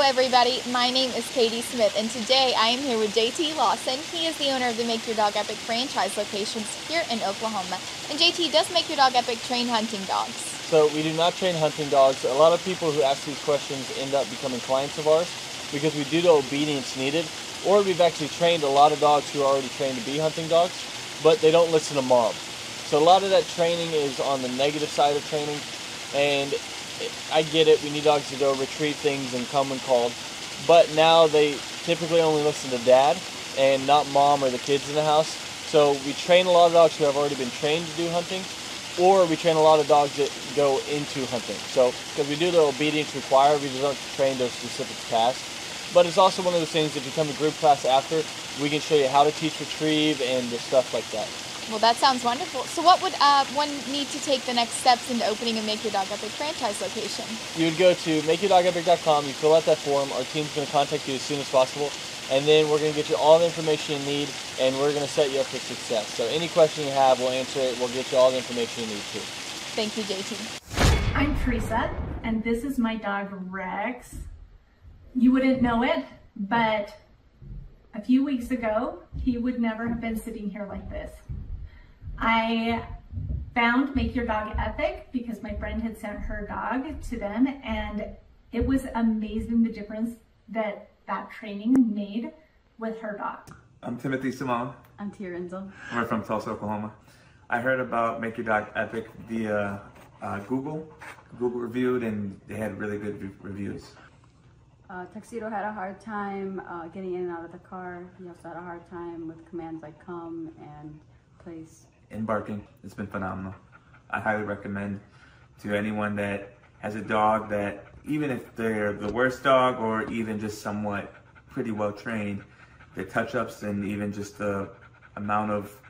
everybody, my name is Katie Smith and today I am here with JT Lawson. He is the owner of the Make Your Dog Epic franchise locations here in Oklahoma. And JT, does Make Your Dog Epic train hunting dogs? So we do not train hunting dogs. A lot of people who ask these questions end up becoming clients of ours because we do the obedience needed, or we've actually trained a lot of dogs who are already trained to be hunting dogs, but they don't listen to mom. So a lot of that training is on the negative side of training, and I get it, we need dogs to go retrieve things and come when called, but now they typically only listen to dad and not mom or the kids in the house. So we train a lot of dogs who have already been trained to do hunting, or we train a lot of dogs that go into hunting. So, because we do the obedience required, we just don't train those specific tasks. But it's also one of those things, if you come to group class after, we can show you how to teach retrieve and the stuff like that. Well, that sounds wonderful. So what would one need to take the next steps into opening a Make Your Dog Epic franchise location? You would go to makeyourdogepic.com, you fill out that form, our team's going to contact you as soon as possible, and then we're going to get you all the information you need, and we're going to set you up for success. So any question you have, we'll answer it, we'll get you all the information you need too. Thank you, JT. I'm Teresa, and this is my dog Rex. You wouldn't know it, but a few weeks ago, he would never have been sitting here like this. I found Make Your Dog Epic because my friend had sent her dog to them, and it was amazing the difference that training made with her dog. I'm Timothy Simone. I'm Tia Renzel. We're from Tulsa, Oklahoma. I heard about Make Your Dog Epic via Google reviewed, and they had really good reviews. Tuxedo had a hard time getting in and out of the car. He also had a hard time with commands like come and place. And barking. It's been phenomenal. I highly recommend to anyone that has a dog that, even if they're the worst dog or even just somewhat pretty well trained, the touch-ups and even just the amount of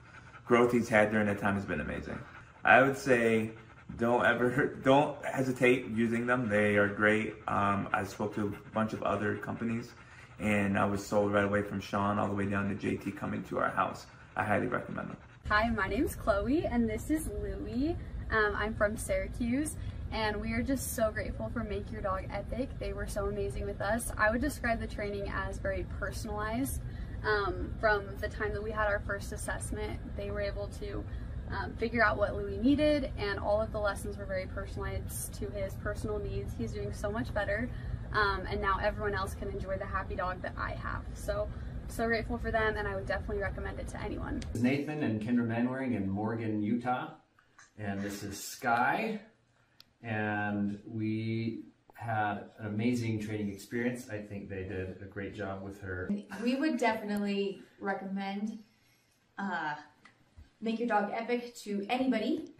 growth he's had during that time has been amazing. I would say don't hesitate using them. They are great. I spoke to a bunch of other companies, and I was sold right away from Sean all the way down to JT coming to our house. I highly recommend them. Hi, my name's Chloe and this is Louie. I'm from Syracuse and we are just so grateful for Make Your Dog Epic. They were so amazing with us. I would describe the training as very personalized. From the time that we had our first assessment, they were able to figure out what Louie needed, and all of the lessons were very personalized to his personal needs. He's doing so much better, and now everyone else can enjoy the happy dog that I have. So grateful for them, and I would definitely recommend it to anyone. This is Nathan and Kendra Manwaring in Morgan, Utah. And this is Sky. And we had an amazing training experience. I think they did a great job with her. We would definitely recommend Make Your Dog Epic to anybody.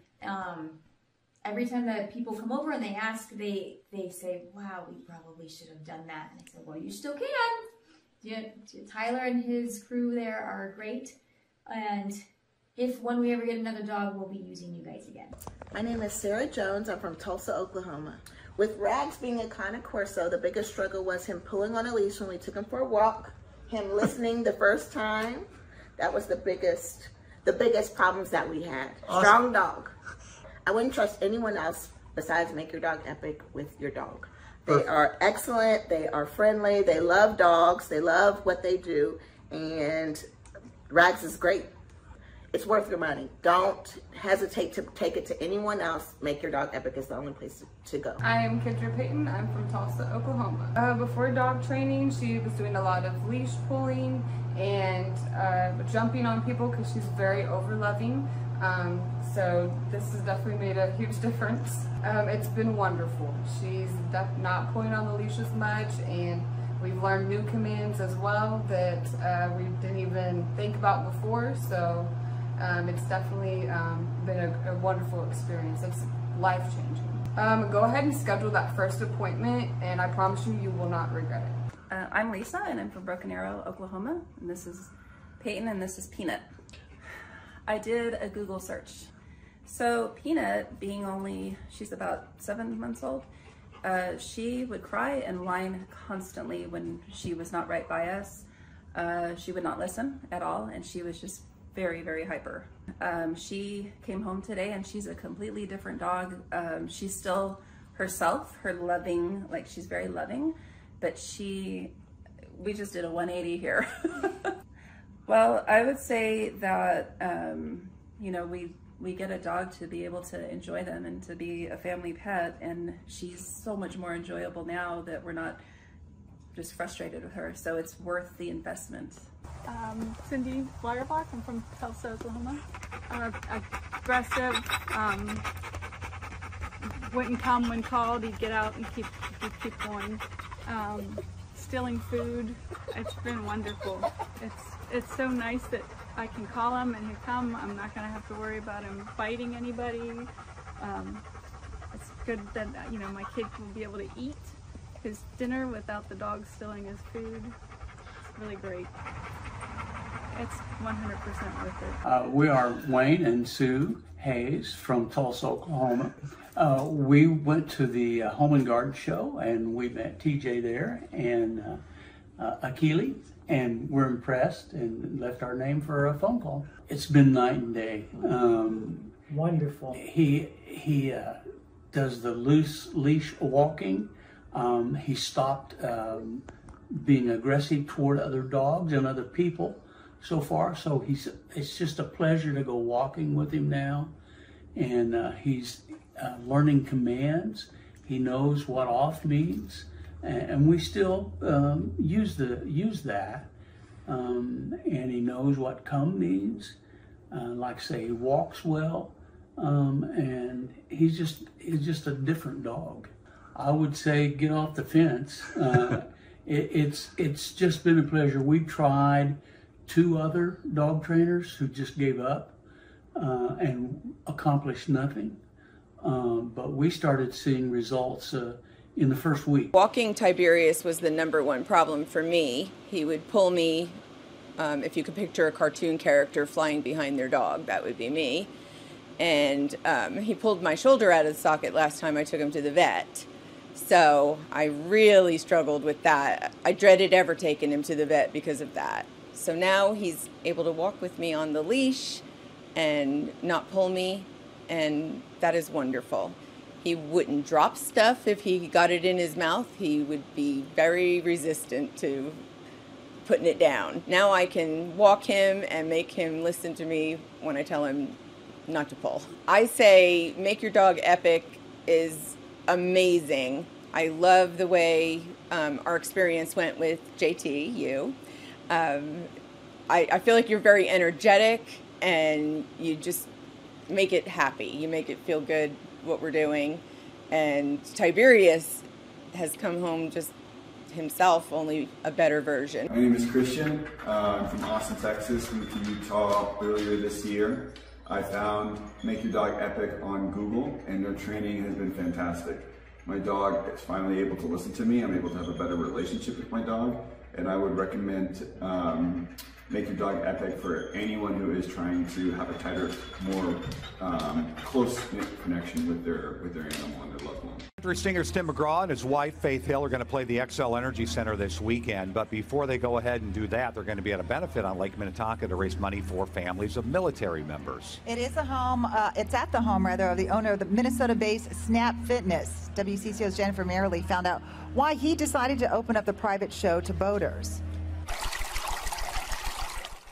Every time that people come over and they ask, they say, wow, we probably should have done that. And I said, well, you still can. Yeah, Tyler and his crew there are great, and when we ever get another dog, we'll be using you guys again. My name is Sarah Jones. I'm from Tulsa, Oklahoma. With Rags being a Cane Corso, the biggest struggle was him pulling on a leash when we took him for a walk, him listening the first time. That was the biggest problems that we had. Awesome. Strong dog. I wouldn't trust anyone else besides Make Your Dog Epic with your dog. They are excellent, they are friendly, they love dogs, they love what they do, and Rags is great. It's worth your money. Don't hesitate to take it to anyone else. Make Your Dog Epic is the only place to go. I am Kendra Payton. I'm from Tulsa, Oklahoma. Before dog training, she was doing a lot of leash pulling and jumping on people because she's very over-loving. So this has definitely made a huge difference. It's been wonderful. She's not pulling on the leash as much, and we've learned new commands as well that we didn't even think about before. So it's definitely been a wonderful experience. It's life-changing. Go ahead and schedule that first appointment, and I promise you, you will not regret it. I'm Lisa, and I'm from Broken Arrow, Oklahoma. And this is Peyton, and this is Peanut. I did a Google search. So Peanut, she's about 7 months old, she would cry and whine constantly when she was not right by us. She would not listen at all, and she was just very, very hyper. She came home today and she's a completely different dog. She's still herself, she's very loving, but we just did a 180 here. Well, I would say that, you know, we get a dog to be able to enjoy them and to be a family pet, and she's so much more enjoyable now that we're not just frustrated with her, so it's worth the investment. Cindy Waterbach, I'm from Tulsa, Oklahoma. Aggressive, wouldn't come when called, he'd get out and keep going. Stealing food, it's been wonderful. It's so nice that I can call him and he'll come. I'm not going to have to worry about him biting anybody. It's good that, you know, my kid will be able to eat his dinner without the dog stealing his food. It's really great. It's 100% worth it. We are Wayne and Sue Hayes from Tulsa, Oklahoma. We went to the Home and Garden show and we met TJ there and Akili, and we're impressed and left our name for a phone call. It's been night and day. Wonderful. He does the loose leash walking. He stopped being aggressive toward other dogs and other people so far. So it's just a pleasure to go walking with him now. And he's learning commands. He knows what off means. And we still use that. And he knows what come means. Like I say, he walks well. And he's just a different dog. I would say get off the fence. It's just been a pleasure. We've tried 2 other dog trainers who just gave up and accomplished nothing. But we started seeing results in the first week. Walking Tiberius was the #1 problem for me. He would pull me, if you could picture a cartoon character flying behind their dog, that would be me. And he pulled my shoulder out of the socket last time I took him to the vet. So I really struggled with that. I dreaded ever taking him to the vet because of that. So now he's able to walk with me on the leash and not pull me, and that is wonderful. He wouldn't drop stuff if he got it in his mouth. He would be very resistant to putting it down. Now I can walk him and make him listen to me when I tell him not to pull. I say Make Your Dog Epic is amazing. I love the way our experience went with JT, you. I feel like you're very energetic and you just make it happy. You make it feel good what we're doing. And Tiberius has come home just himself, only a better version. My name is Christian. I'm from Austin, Texas. Moved to Utah earlier this year. I found Make Your Dog Epic on Google, and their training has been fantastic. My dog is finally able to listen to me. I'm able to have a better relationship with my dog, and I would recommend Make Your Dog Epic for anyone who is trying to have a tighter, more close-knit connection with their animal and their loved one. Country singers Tim McGraw and his wife Faith Hill are going to play the XL Energy Center this weekend, but before they go ahead and do that, they're going to be at a benefit on Lake Minnetonka to raise money for families of military members. It is a home, it's at the home rather, of the owner of the Minnesota-based Snap Fitness. WCCO's Jennifer Merrily found out why he decided to open up the private show to boaters.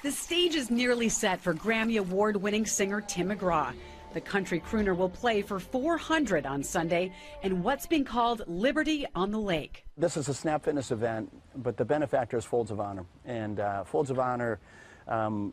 The stage is nearly set for Grammy Award-winning singer Tim McGraw. The country crooner will play for 400 on Sunday in what's being called Liberty on the Lake. This is a Snap Fitness event, but the benefactor is Folds of Honor. And Folds of Honor,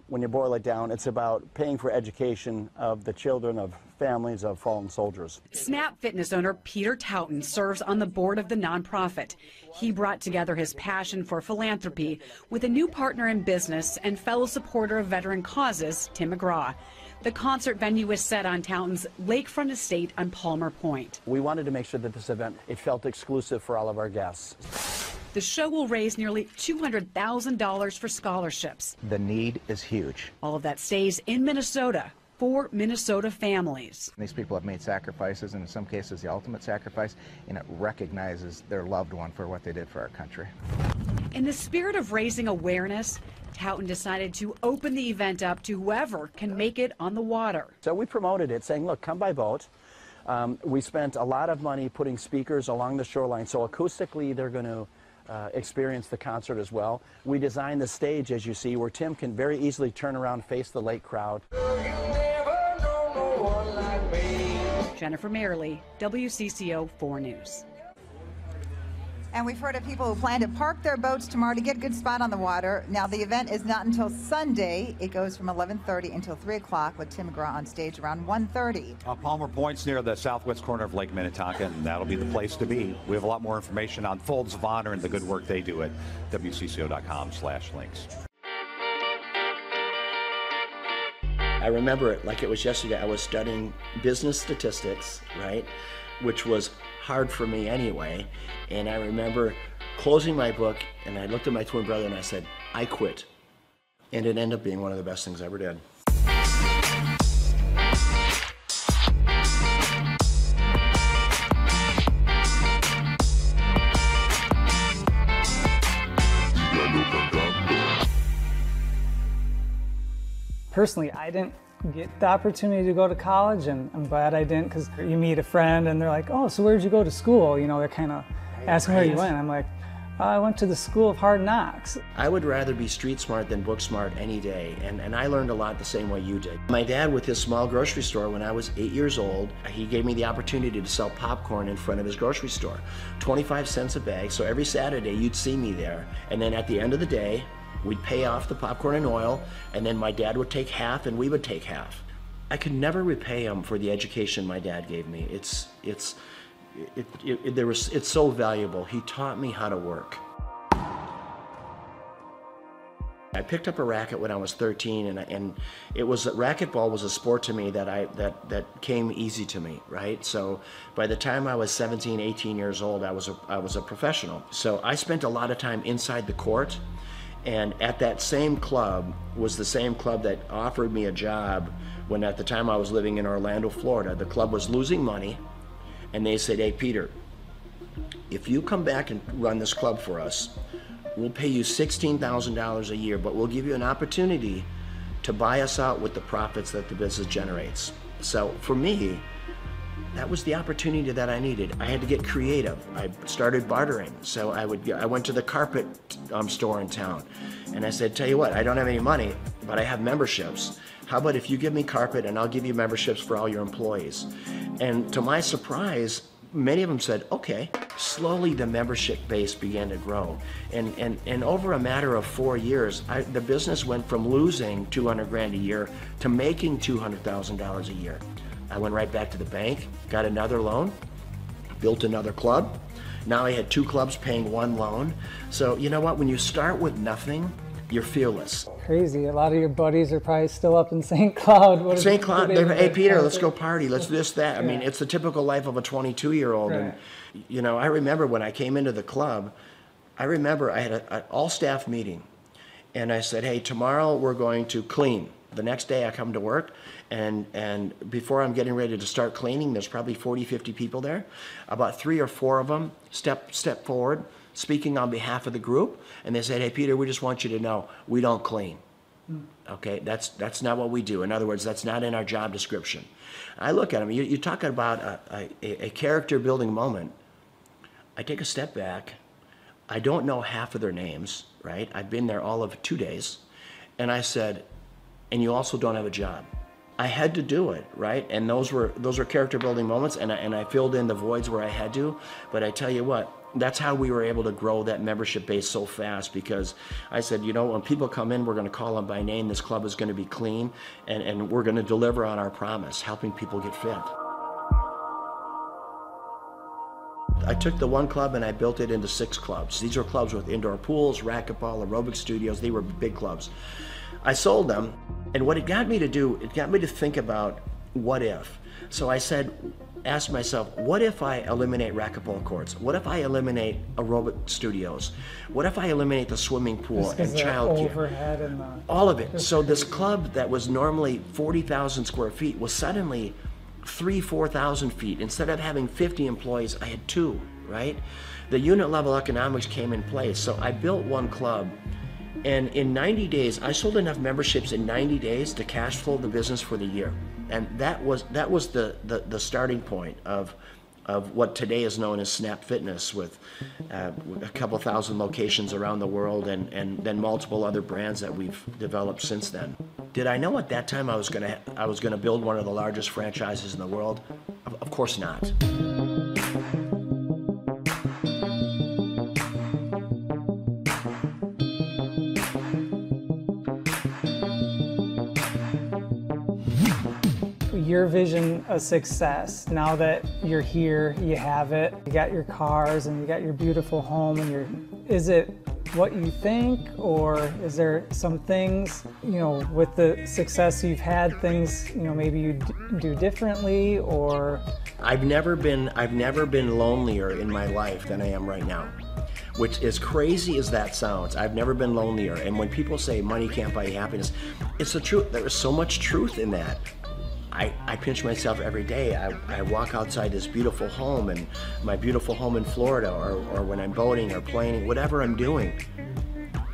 when you boil it down, it's about paying for education of the children of families of fallen soldiers. Snap Fitness owner Peter Towton serves on the board of the nonprofit. He brought together his passion for philanthropy with a new partner in business and fellow supporter of veteran causes, Tim McGraw. The concert venue is set on Towton's lakefront estate on Palmer Point. We wanted to make sure that this event, it felt exclusive for all of our guests. The show will raise nearly $200,000 for scholarships. The need is huge. All of that stays in Minnesota for Minnesota families. These people have made sacrifices, and in some cases the ultimate sacrifice, and it recognizes their loved one for what they did for our country. In the spirit of raising awareness, Towton decided to open the event up to whoever can make it on the water. So we promoted it, saying, look, come by boat. We spent a lot of money putting speakers along the shoreline, so acoustically they're going to experience the concert as well. We designed the stage, as you see, where Tim can very easily turn around, face the lake crowd. Jennifer Mayerly, WCCO 4 News. And we've heard of people who plan to park their boats tomorrow to get a good spot on the water. Now, the event is not until Sunday. It goes from 11:30 until 3 o'clock with Tim McGraw on stage around 1:30. Palmer Point's near the southwest corner of Lake Minnetonka, and that'll be the place to be. We have a lot more information on Folds of Honor and the good work they do at WCCO.com/links. I remember it like it was yesterday. I was studying business statistics, right, which was hard for me anyway. And I remember closing my book, and I looked at my twin brother and I said, I quit. And it ended up being one of the best things I ever did. Personally, I didn't get the opportunity to go to college, and I'm glad I didn't, because you meet a friend and they're like, oh, so where'd you go to school? You know, they're kind of asking where you went. I'm like, I went to the School of Hard Knocks. I would rather be street smart than book smart any day, and I learned a lot the same way you did. My dad, with his small grocery store, when I was 8 years old, he gave me the opportunity to sell popcorn in front of his grocery store. 25 cents a bag, so every Saturday you'd see me there. And then at the end of the day, we'd pay off the popcorn and oil, and then my dad would take half and we would take half. I could never repay him for the education my dad gave me. It's so valuable. He taught me how to work. I picked up a racket when I was 13, and it was racquetball was a sport to me that came easy to me, right? So by the time I was 17, 18 years old, I was a professional. So I spent a lot of time inside the court. And at that same club was the same club that offered me a job when at the time I was living in Orlando, Florida. The club was losing money, and they said, hey, Peter, if you come back and run this club for us, we'll pay you $16,000 a year, but we'll give you an opportunity to buy us out with the profits that the business generates. So for me, that was the opportunity that I needed. I had to get creative. I started bartering. So I went to the carpet store in town, and I said, tell you what, I don't have any money, but I have memberships. How about if you give me carpet and I'll give you memberships for all your employees? And to my surprise, many of them said, okay. Slowly the membership base began to grow. And over a matter of 4 years, the business went from losing $200 grand a year to making $200,000 a year. I went right back to the bank, got another loan, built another club. Now I had 2 clubs paying 1 loan. So you know what, when you start with nothing, you're fearless. Crazy, a lot of your buddies are probably still up in St. Cloud. St. Cloud, hey Peter, let's go party, let's do this, that. I mean, it's the typical life of a 22-year-old. Right. And you know, I remember when I came into the club, I remember I had an all-staff meeting, and I said, hey, tomorrow we're going to clean. The next day I come to work, and before I'm getting ready to start cleaning, there's probably 40, 50 people there. About 3 or 4 of them step forward, speaking on behalf of the group, and they said, hey Peter, we just want you to know, we don't clean. Okay, that's not what we do. In other words, that's not in our job description. I look at them, you're talking about a character building moment. I take a step back, I don't know half of their names, right? I've been there all of 2 days, and I said, and you also don't have a job. I had to do it, right? And those were character building moments, and I filled in the voids where I had to. But I tell you what, that's how we were able to grow that membership base so fast, because I said, you know, when people come in, we're going to call them by name. This club is going to be clean, and we're going to deliver on our promise, helping people get fit. I took the 1 club and I built it into 6 clubs. These are clubs with indoor pools, racquetball, aerobic studios. They were big clubs. I sold them, and what it got me to do, it got me to think about what if. So I asked myself, what if I eliminate racquetball courts? What if I eliminate aerobic studios? What if I eliminate the swimming pool and childcare? All of it. So this club that was normally 40,000 square feet was suddenly 4,000 feet. Instead of having 50 employees, I had 2, right? The unit level economics came in place. So I built 1 club. And in 90 days, I sold enough memberships in 90 days to cash flow the business for the year. And that was the starting point of of what today is known as Snap Fitness, with a couple thousand locations around the world, and then multiple other brands that we've developed since then. Did I know at that time I was gonna build one of the largest franchises in the world? Of course not. Your vision of success, now that you're here, you have it, you got your cars and you got your beautiful home, and is it what you think, or is there some things, you know, with the success you've had, things, you know, maybe you do differently, or? I've never been lonelier in my life than I am right now. Which, as crazy as that sounds, I've never been lonelier. And when people say money can't buy you happiness, it's the truth. There is so much truth in that. I pinch myself every day. I walk outside this beautiful home, and my beautiful home in Florida, or when I'm boating or playing, whatever I'm doing,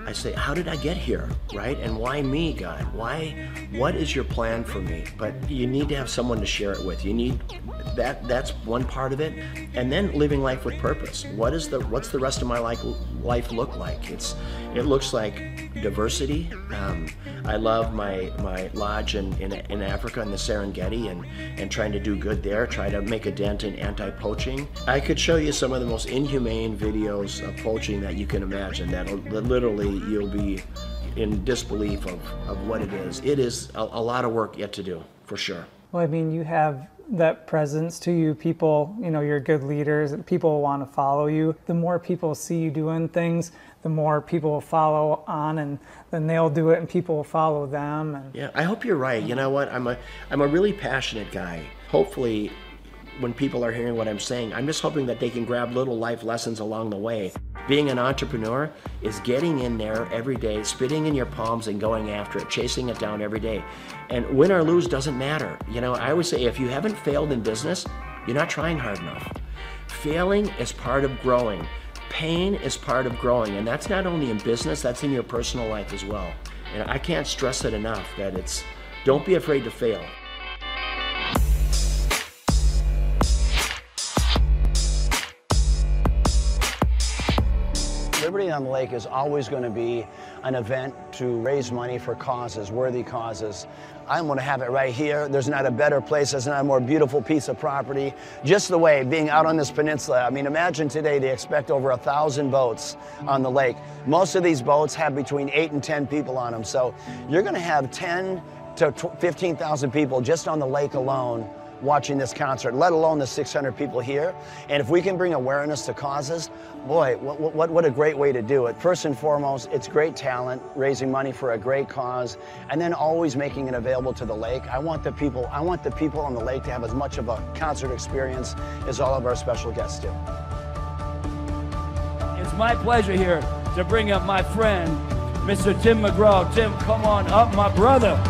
I say, how did I get here, right? And why me, God? What is your plan for me? But you need to have someone to share it with. You need that's one part of it. And then living life with purpose. What's the rest of my life look like? It looks like diversity. I love my lodge in Africa, in the Serengeti, and trying to do good there, try to make a dent in anti-poaching. I could show you some of the most inhumane videos of poaching that you can imagine, that literally you'll be in disbelief of what it is. It is a lot of work yet to do, for sure. Well, I mean, you have that presence to you. People, you know, you're good leaders. People want to follow you. The more people see you doing things, the more people will follow on, and then they'll do it and people will follow them. And yeah, I hope you're right. You know what? I'm a really passionate guy. Hopefully, when people are hearing what I'm saying, I'm just hoping that they can grab little life lessons along the way. Being an entrepreneur is getting in there every day, spitting in your palms and going after it, chasing it down every day. And win or lose doesn't matter. You know, I always say, if you haven't failed in business, you're not trying hard enough. Failing is part of growing. Pain is part of growing, and that's not only in business, that's in your personal life as well. And I can't stress it enough that don't be afraid to fail. Liberty on the Lake is always going to be an event to raise money for causes, worthy causes. I'm going to have it right here. There's not a better place. There's not a more beautiful piece of property. Just the way, being out on this peninsula. I mean, imagine today they expect over 1,000 boats on the lake. Most of these boats have between 8 and 10 people on them. So you're going to have 10 to 15,000 people just on the lake alone watching this concert, let alone the 600 people here. And if we can bring awareness to causes, boy, what a great way to do it. First and foremost, it's great talent, raising money for a great cause, and then always making it available to the lake. I want the people on the lake to have as much of a concert experience as all of our special guests do. It's my pleasure here to bring up my friend, Mr. Tim McGraw. Tim, come on up, my brother.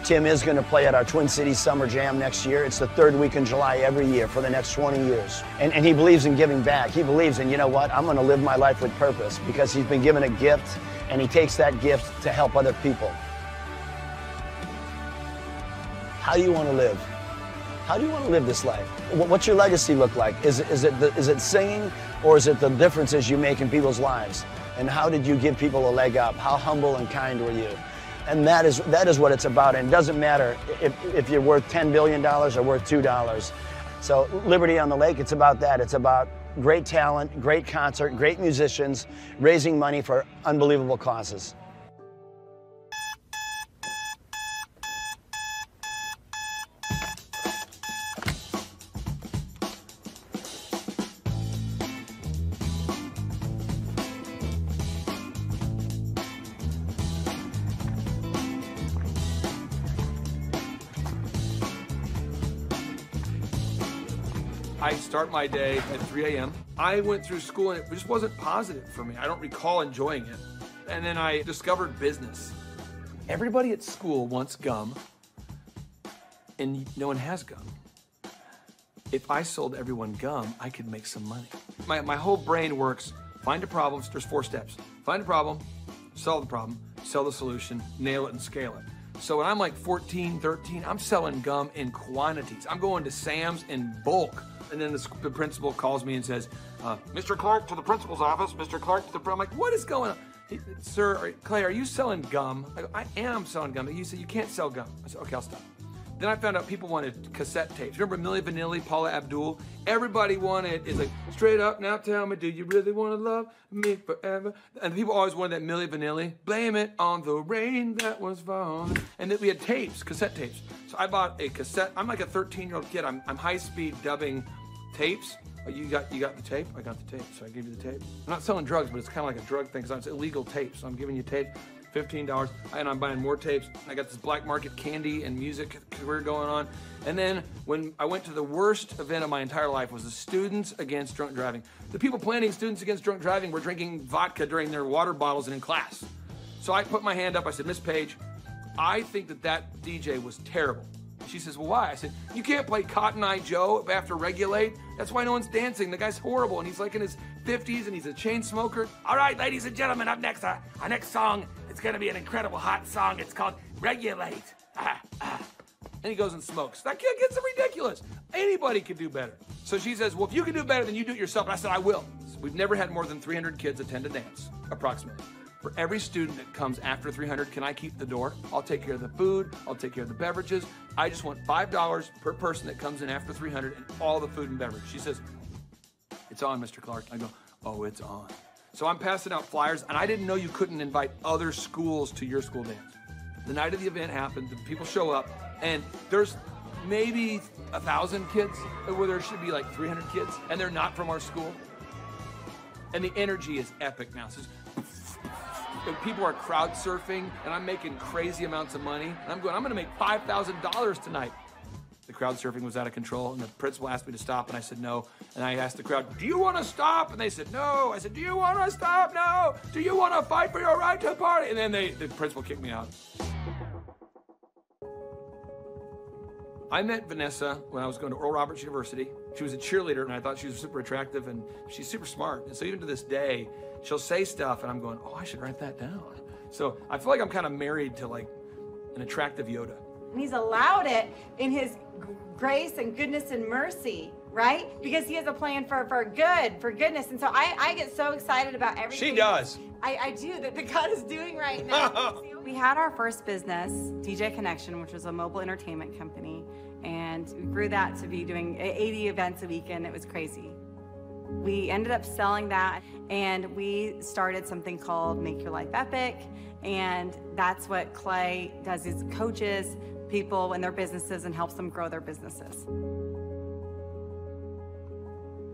Tim is going to play at our Twin Cities Summer Jam next year. It's the third week in July every year for the next 20 years. And he believes in giving back. He believes in, you know what, I'm going to live my life with purpose, because he's been given a gift, and he takes that gift to help other people. How do you want to live? How do you want to live this life? What's your legacy look like? Is it singing, or is it the differences you make in people's lives? And how did you give people a leg up? How humble and kind were you? And that is what it's about. And it doesn't matter if you're worth $10 billion or worth $2. So Liberty on the Lake, it's about that. It's about great talent, great concert, great musicians, raising money for unbelievable causes. I start my day at 3 a.m. I went through school and it just wasn't positive for me. I don't recall enjoying it. And then I discovered business. Everybody at school wants gum, and no one has gum. If I sold everyone gum, I could make some money. My whole brain works, find a problem, there's 4 steps. Find a problem, solve the problem, sell the solution, nail it and scale it. So when I'm like 14, 13, I'm selling gum in quantities. I'm going to Sam's in bulk. And then the principal calls me and says, Mr. Clark to the principal's office, Mr. Clark to the, I'm like, what is going on? Sir, Clay, are you selling gum? I go, I am selling gum. He said, you can't sell gum. I said, okay, I'll stop. Then I found out people wanted cassette tapes. Remember Milli Vanilli, Paula Abdul? Everybody wanted, it's like, straight up, now tell me, do you really want to love me forever? And people always wanted that Milli Vanilli. Blame it on the rain that was falling. And then we had tapes, cassette tapes. So I bought a cassette. I'm like a 13-year-old kid. I'm high-speed dubbing tapes. You got the tape? I got the tape, so I gave you the tape. I'm not selling drugs, but it's kind of like a drug thing, because it's illegal tape. So I'm giving you tape, $15, and I'm buying more tapes. I got this black market candy and music career going on. And then when I went to the worst event of my entire life was the Students Against Drunk Driving. The people planning Students Against Drunk Driving were drinking vodka during their water bottles and in class. So I put my hand up, I said, Miss Page, I think that DJ was terrible. She says, well, why? I said, you can't play Cotton Eye Joe after Regulate. That's why no one's dancing. The guy's horrible, and he's like in his 50s, and he's a chain smoker. All right, ladies and gentlemen, up next, our next song, it's going to be an incredible hot song. It's called Regulate. And he goes and smokes. That kid gets ridiculous. Anybody can do better. So she says, well, if you can do better, then you do it yourself. And I said, I will. So we've never had more than 300 kids attend a dance, approximately. For every student that comes after 300, can I keep the door? I'll take care of the food. I'll take care of the beverages. I just want $5 per person that comes in after 300 and all the food and beverage. She says, it's on, Mr. Clark. I go, oh, it's on. So I'm passing out flyers, and I didn't know you couldn't invite other schools to your school dance. The night of the event happened, the people show up, and there's maybe 1,000 kids where there should be like 300 kids, and they're not from our school. And the energy is epic now. So people are crowd surfing, and I'm making crazy amounts of money. And I'm going to make $5,000 tonight. The crowd surfing was out of control, and the principal asked me to stop, and I said no. And I asked the crowd, do you want to stop? And they said no. I said, do you want to stop? No. Do you want to fight for your right to party? And then the principal kicked me out. I met Vanessa when I was going to Oral Roberts University. She was a cheerleader, and I thought she was super attractive, and she's super smart. And so even to this day, she'll say stuff, and I'm going, oh, I should write that down. So I feel like I'm kind of married to like an attractive Yoda. And he's allowed it in his grace and goodness and mercy, right? Because he has a plan for goodness. And so I get so excited about everything. She does. I do, that God is doing right now. We had our first business, DJ Connection, which was a mobile entertainment company. And we grew that to be doing 80 events a weekend. It was crazy. We ended up selling that, and we started something called Make Your Life Epic. And that's what Clay does, is coaches people in their businesses and helps them grow their businesses.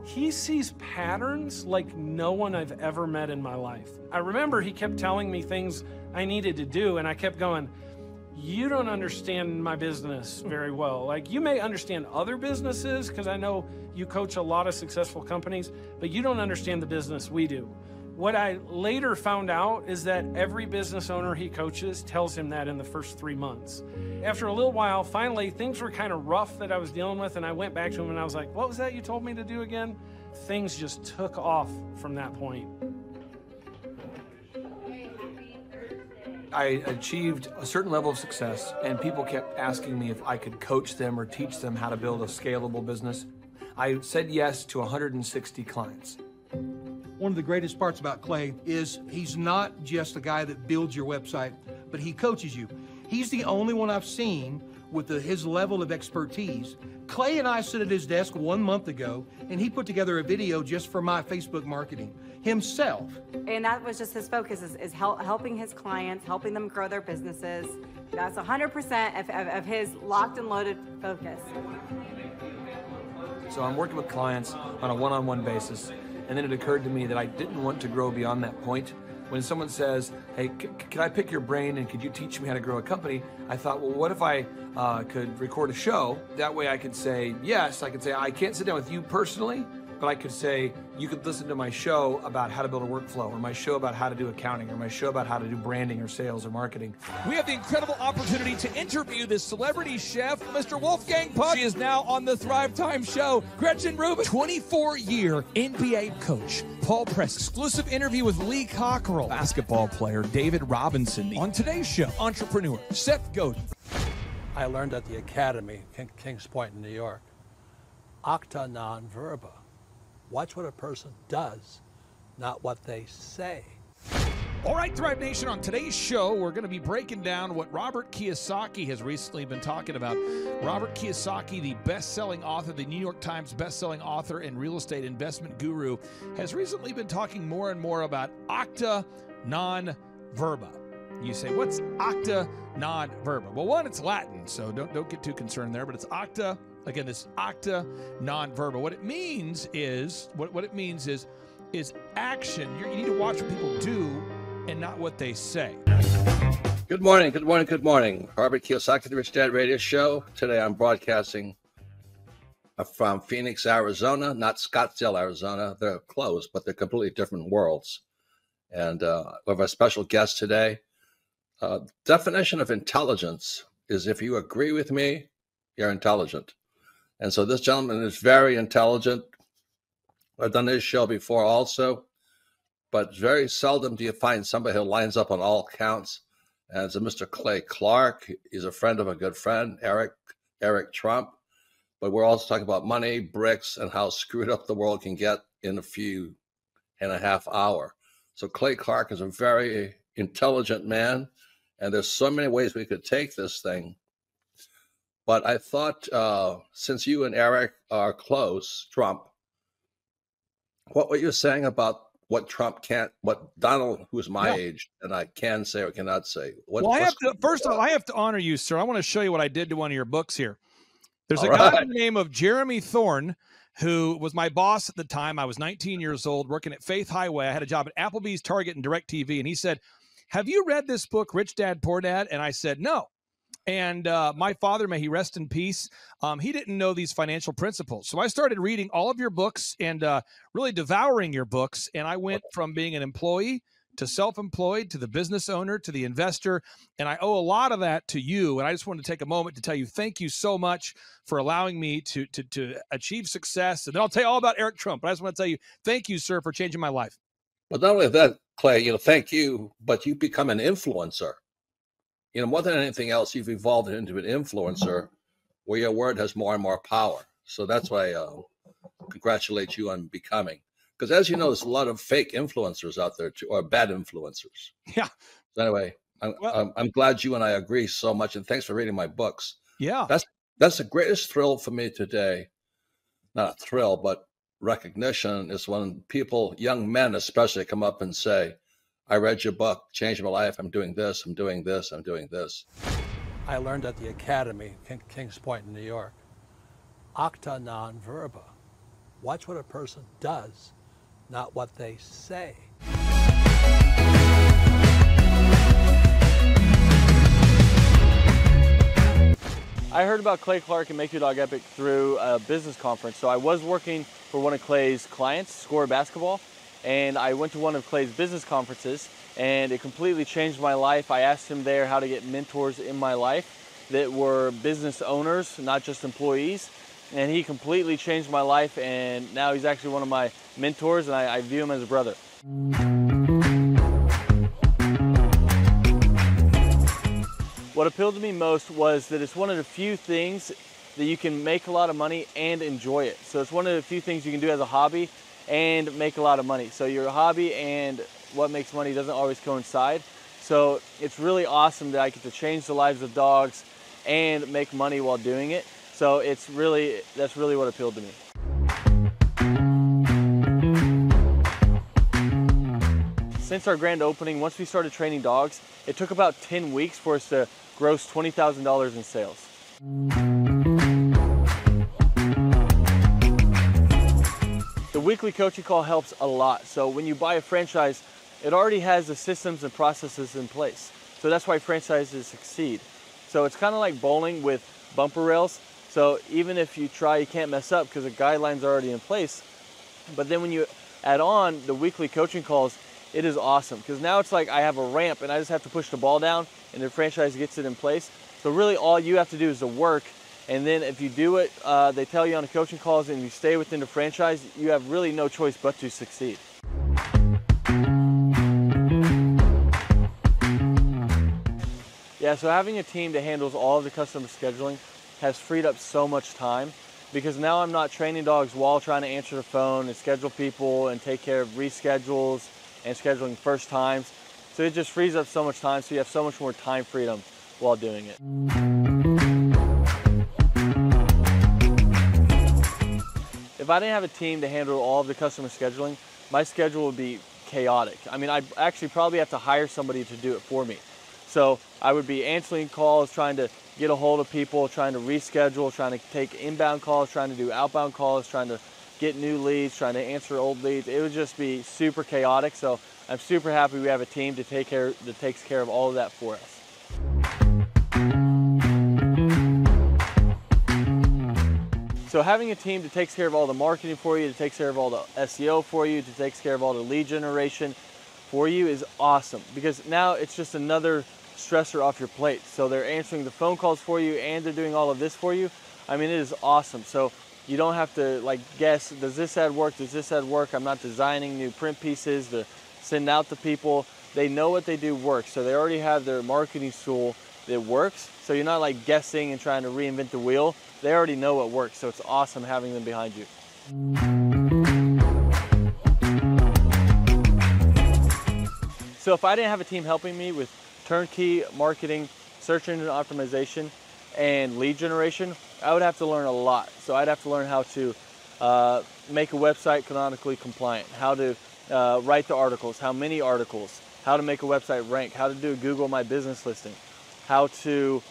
He sees patterns like no one I've ever met in my life. I remember he kept telling me things I needed to do, and I kept going, you don't understand my business very well. Like, you may understand other businesses, because I know you coach a lot of successful companies, but you don't understand the business we do. What I later found out is that every business owner he coaches tells him that in the first 3 months. After a little while, finally, things were kind of rough that I was dealing with, and I went back to him and I was like, what was that you told me to do again? Things just took off from that point. I achieved a certain level of success, and people kept asking me if I could coach them or teach them how to build a scalable business. I said yes to 160 clients. One of the greatest parts about Clay is he's not just a guy that builds your website, but he coaches you. He's the only one I've seen with his level of expertise. Clay and I sit at his desk 1 month ago, and he put together a video just for my Facebook marketing himself. And that was just his focus, is helping his clients, helping them grow their businesses. That's 100% of his locked and loaded focus. So I'm working with clients on a one-on-one basis, and then it occurred to me that I didn't want to grow beyond that point. When someone says, hey, can I pick your brain and could you teach me how to grow a company? I thought, well, what if I could record a show? That way I could say, yes, I could say, I can't sit down with you personally, but I could say, you could listen to my show about how to build a workflow, or my show about how to do accounting, or my show about how to do branding or sales or marketing. We have the incredible opportunity to interview this celebrity chef, Mr. Wolfgang Puck. She is now on the Thrive Time show. Gretchen Rubin, 24-year NBA coach. Paul Press, exclusive interview with Lee Cockrell. Basketball player David Robinson. On today's show, entrepreneur Seth Godin. I learned at the Academy, Kings Point in New York, acta non verba. Watch what a person does, not what they say. All right, Thrive Nation, on today's show, we're going to be breaking down what Robert Kiyosaki has recently been talking about. Robert Kiyosaki, the best-selling author, the New York Times best-selling author and real estate investment guru, has recently been talking more and more about acta non verba. You say, what's acta non verba? Well, one, it's Latin, so don't get too concerned there, but it's acta. Again, this acta non verba. What it means is is action. You need to watch what people do and not what they say. Good morning, good morning, good morning. Robert Kiyosaki, the Rich Dad Radio Show. Today I'm broadcasting from Phoenix, Arizona, not Scottsdale, Arizona. They're close, but they're completely different worlds. And we have a special guest today. Definition of intelligence is if you agree with me, you're intelligent. And so this gentleman is very intelligent. I've done this show before also, but very seldom do you find somebody who lines up on all counts. And it's a Mr. Clay Clark. He's a friend of a good friend, Eric Trump. But we're also talking about money, bricks, and how screwed up the world can get in a few and a half hours. So Clay Clark is a very intelligent man, and there's so many ways we could take this thing. But I thought, since you and Eric are close, Trump, what you're saying about what Trump can't, what Donald, who's my age, and I can say or cannot say. First of all, I have to honor you, sir. I want to show you what I did to one of your books here. There's a guy by the name of Jeremy Thorne, who was my boss at the time. I was 19 years old, working at Faith Highway. I had a job at Applebee's, Target, and DirecTV. And he said, have you read this book, Rich Dad, Poor Dad? And I said, no. And my father, may he rest in peace, he didn't know these financial principles. So I started reading all of your books and really devouring your books. And I went from being an employee to self-employed to the business owner to the investor. And I owe a lot of that to you. And I just wanted to take a moment to tell you thank you so much for allowing me to achieve success. And then I'll tell you all about Eric Trump. But I just want to tell you thank you, sir, for changing my life. But not only that, Clay, thank you, but you become an influencer. More than anything else, you've evolved into an influencer where your word has more and more power. So that's why I congratulate you on becoming. Because as you know, there's a lot of fake influencers out there, too, or bad influencers. Yeah. So anyway, I'm glad you and I agree so much. And thanks for reading my books. Yeah. That's the greatest thrill for me today. Not a thrill, but recognition is when people, young men especially, come up and say, I read your book, changed my life. I'm doing this, I'm doing this, I'm doing this. I learned at the Academy, Kings Point in New York, acta non verba. Watch what a person does, not what they say. I heard about Clay Clark and Make Your Dog Epic through a business conference. So I was working for one of Clay's clients, Score Basketball, and I went to one of Clay's business conferences, and it completely changed my life. I asked him there how to get mentors in my life that were business owners, not just employees, and he completely changed my life, and now he's actually one of my mentors, and I view him as a brother. What appealed to me most was that it's one of the few things that you can make a lot of money and enjoy it. So it's one of the few things you can do as a hobby and make a lot of money. So your hobby and what makes money doesn't always coincide. So it's really awesome that I get to change the lives of dogs and make money while doing it. So that's really what appealed to me. Since our grand opening, once we started training dogs, it took about 10 weeks for us to gross $20,000 in sales. The weekly coaching call helps a lot. So when you buy a franchise, it already has the systems and processes in place. So that's why franchises succeed. So it's kind of like bowling with bumper rails. So even if you try, you can't mess up because the guidelines are already in place. But then when you add on the weekly coaching calls, it is awesome, because now it's like I have a ramp and I just have to push the ball down and the franchise gets it in place. So really all you have to do is the work, and then if you do it, they tell you on the coaching calls, and you stay within the franchise, you have really no choice but to succeed. Yeah, so having a team that handles all of the customer scheduling has freed up so much time, because now I'm not training dogs while trying to answer the phone and schedule people and take care of reschedules and scheduling first times. So it just frees up so much time, so you have so much more time freedom while doing it. If I didn't have a team to handle all of the customer scheduling, my schedule would be chaotic. I mean, I'd actually probably have to hire somebody to do it for me. So I would be answering calls, trying to get a hold of people, trying to reschedule, trying to take inbound calls, trying to do outbound calls, trying to get new leads, trying to answer old leads. It would just be super chaotic. So I'm super happy we have a team that takes care of all of that for us. So having a team that takes care of all the marketing for you, that takes care of all the SEO for you, that takes care of all the lead generation for you is awesome, because now it's just another stressor off your plate. So they're answering the phone calls for you and they're doing all of this for you. I mean, it is awesome. So you don't have to like guess, does this ad work? Does this ad work? I'm not designing new print pieces to send out to people. They know what they do works. So they already have their marketing tool that works. So you're not like guessing and trying to reinvent the wheel. They already know what works. So it's awesome having them behind you. So if I didn't have a team helping me with turnkey marketing, search engine optimization, and lead generation, I would have to learn a lot. So I'd have to learn how to make a website canonically compliant, how to write the articles, how many articles, how to make a website rank, how to do a Google My Business listing, how to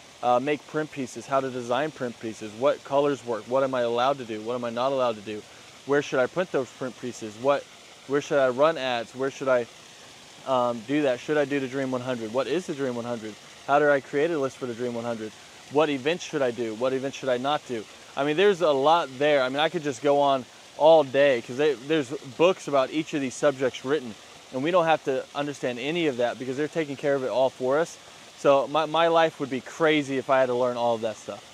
make print pieces, how to design print pieces, what colors work, what am I allowed to do, what am I not allowed to do, where should I print those print pieces, where should I run ads, where should I do that, should I do the Dream 100, what is the Dream 100, how do I create a list for the Dream 100, what events should I do, what events should I not do. I mean, there's a lot there. I mean, I could just go on all day, because there's books about each of these subjects written, and we don't have to understand any of that because they're taking care of it all for us. So my life would be crazy if I had to learn all of that stuff.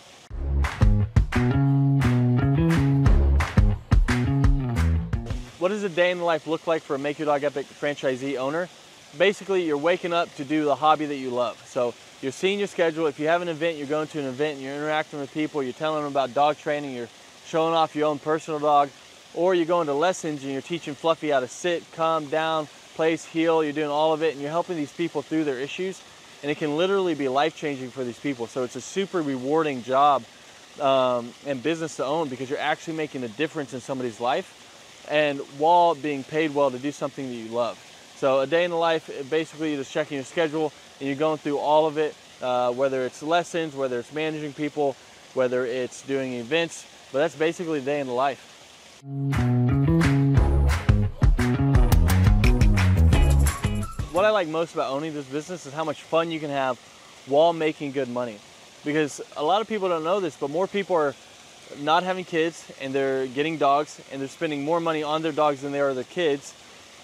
What does a day in the life look like for a Make Your Dog Epic franchisee owner? Basically, you're waking up to do the hobby that you love. So you're seeing your schedule. If you have an event, you're going to an event and you're interacting with people, you're telling them about dog training, you're showing off your own personal dog, or you're going to lessons and you're teaching Fluffy how to sit, calm down, place, heel, you're doing all of it, and you're helping these people through their issues. And it can literally be life-changing for these people. So it's a super rewarding job and business to own, because you're actually making a difference in somebody's life, and while being paid well to do something that you love. So a day in the life, basically you're just checking your schedule and you're going through all of it, whether it's lessons, whether it's managing people, whether it's doing events, but that's basically a day in the life. What I like most about owning this business is how much fun you can have while making good money. Because a lot of people don't know this, but more people are not having kids and they're getting dogs, and they're spending more money on their dogs than they are their kids.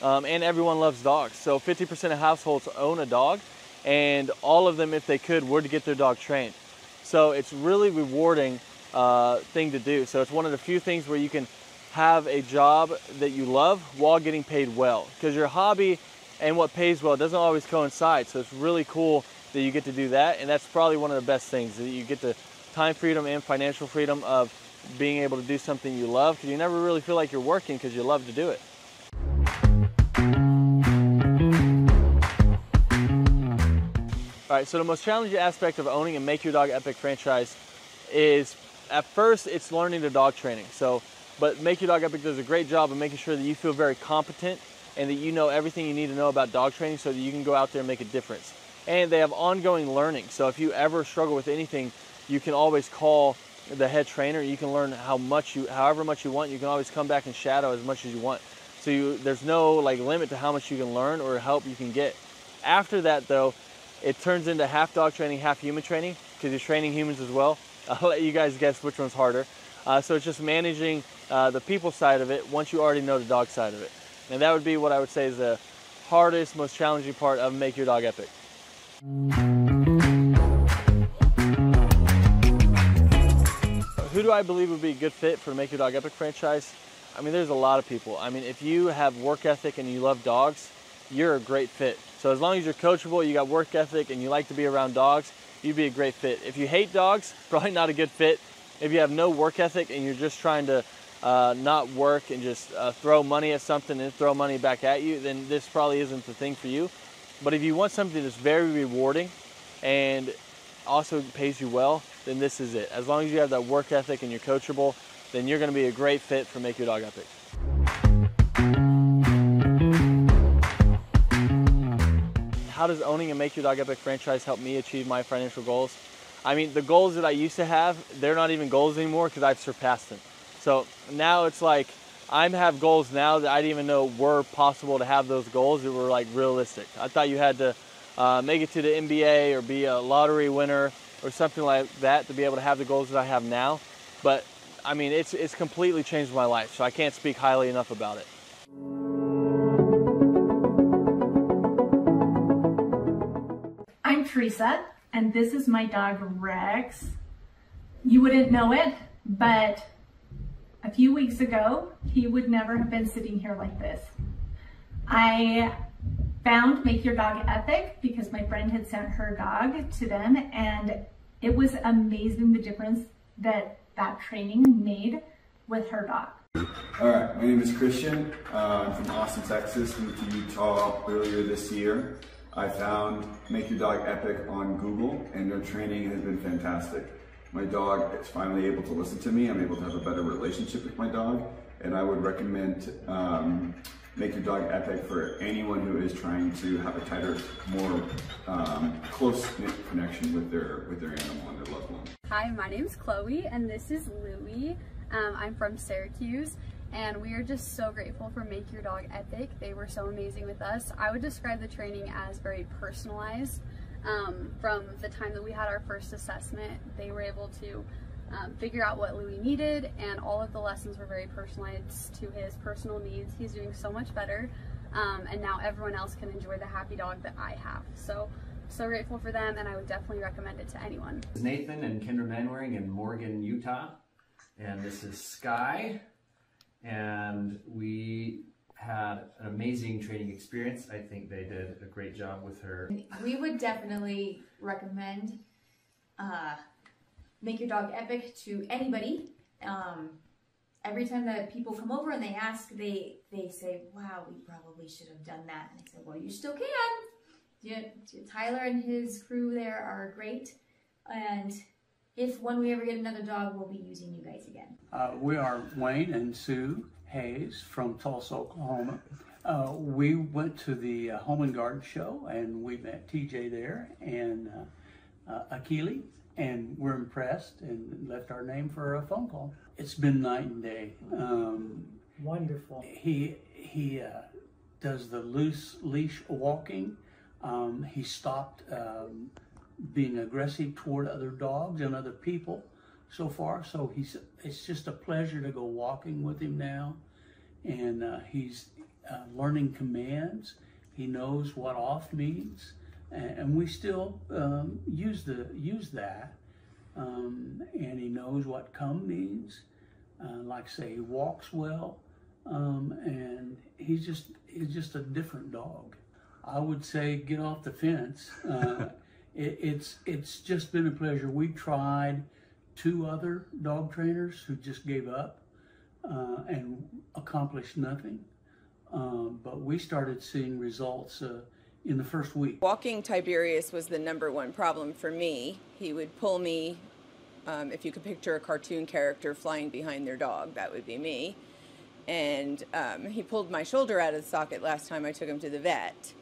And everyone loves dogs. So 50% of households own a dog, and all of them, if they could, would get their dog trained. So it's really rewarding thing to do. So it's one of the few things where you can have a job that you love while getting paid well, because your hobby and what pays well doesn't always coincide. So it's really cool that you get to do that, and that's probably one of the best things, that you get the time freedom and financial freedom of being able to do something you love, because you never really feel like you're working because you love to do it. All right, so the most challenging aspect of owning a Make Your Dog Epic franchise is, at first, it's learning the dog training. But Make Your Dog Epic does a great job of making sure that you feel very competent and that you know everything you need to know about dog training so that you can go out there and make a difference. And they have ongoing learning. So if you ever struggle with anything, you can always call the head trainer. You can learn however much you want. You can always come back and shadow as much as you want. So there's no limit to how much you can learn or help you can get. After that, though, it turns into half dog training, half human training, because you're training humans as well. I'll let you guys guess which one's harder. So it's just managing the people side of it once you already know the dog side of it. And that would be what I would say is the hardest, most challenging part of Make Your Dog Epic. Who do I believe would be a good fit for the Make Your Dog Epic franchise? I mean, there's a lot of people. I mean, if you have work ethic and you love dogs, you're a great fit. So as long as you're coachable, you got work ethic, and you like to be around dogs, you'd be a great fit. If you hate dogs, probably not a good fit. If you have no work ethic and you're just trying to not work and just throw money at something and throw money back at you, then this probably isn't the thing for you. But if you want something that's very rewarding and also pays you well, then this is it. As long as you have that work ethic and you're coachable, then you're going to be a great fit for Make Your Dog Epic. How does owning a Make Your Dog Epic franchise help me achieve my financial goals? I mean, the goals that I used to have, they're not even goals anymore because I've surpassed them. So now it's like I have goals now that I didn't even know were possible to have those goals that were like realistic. I thought you had to make it to the NBA or be a lottery winner or something like that to be able to have the goals that I have now. But I mean, it's completely changed my life, so I can't speak highly enough about it. I'm Teresa, and this is my dog Rex. You wouldn't know it, but a few weeks ago, he would never have been sitting here like this. I found Make Your Dog Epic because my friend had sent her dog to them, and it was amazing the difference that training made with her dog. All right, my name is Christian. I'm from Austin, Texas. Moved to Utah earlier this year. I found Make Your Dog Epic on Google, and their training has been fantastic. My dog is finally able to listen to me. I'm able to have a better relationship with my dog, and I would recommend Make Your Dog Epic for anyone who is trying to have a tighter, more close-knit connection with their animal and their loved one. Hi, my name's Chloe, and this is Louie. I'm from Syracuse, and we are just so grateful for Make Your Dog Epic. They were so amazing with us. I would describe the training as very personalized. From the time that we had our first assessment, they were able to figure out what Louie needed, and all of the lessons were very personalized to his personal needs. He's doing so much better, and now everyone else can enjoy the happy dog that I have. So grateful for them, and I would definitely recommend it to anyone. This is Nathan and Kendra Manwaring in Morgan, Utah, and this is Sky, and we had an amazing training experience. I think they did a great job with her. We would definitely recommend Make Your Dog Epic to anybody. Every time that people come over and they ask, they say, wow, we probably should have done that. And I said, well, you still can. Tyler and his crew there are great. And when we ever get another dog, we'll be using you guys again. We are Wayne and Sue Hayes from Tulsa, Oklahoma. We went to the Home and Garden show, and we met TJ there and Akili, and we're impressed and left our name for a phone call. It's been night and day. Wonderful. He does the loose leash walking. He stopped being aggressive toward other dogs and other people so far. So it's just a pleasure to go walking with him now. And he's learning commands. He knows what off means. And we still use that. And he knows what come means. Like say, he walks well. And he's just a different dog. I would say get off the fence. It's just been a pleasure. We tried 2 other dog trainers who just gave up and accomplished nothing. But we started seeing results in the first week. Walking Tiberius was the #1 problem for me. He would pull me, if you could picture a cartoon character flying behind their dog, that would be me. And he pulled my shoulder out of the socket last time I took him to the vet.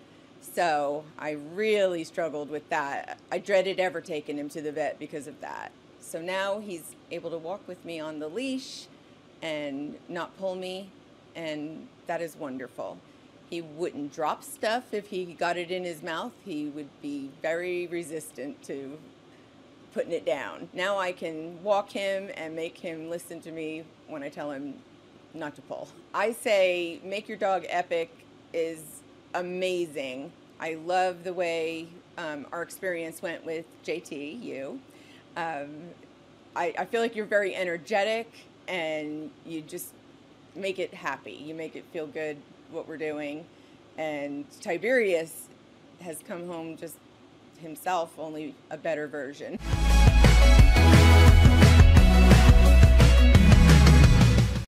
So I really struggled with that. I dreaded ever taking him to the vet because of that. So now he's able to walk with me on the leash and not pull me, and that is wonderful. He wouldn't drop stuff if he got it in his mouth. He would be very resistant to putting it down. Now I can walk him and make him listen to me when I tell him not to pull. I say make your dog epic is amazing. I love the way our experience went with JT, you. I feel like you're very energetic and you just make it happy. You make it feel good what we're doing. And Tiberius has come home just himself, only a better version.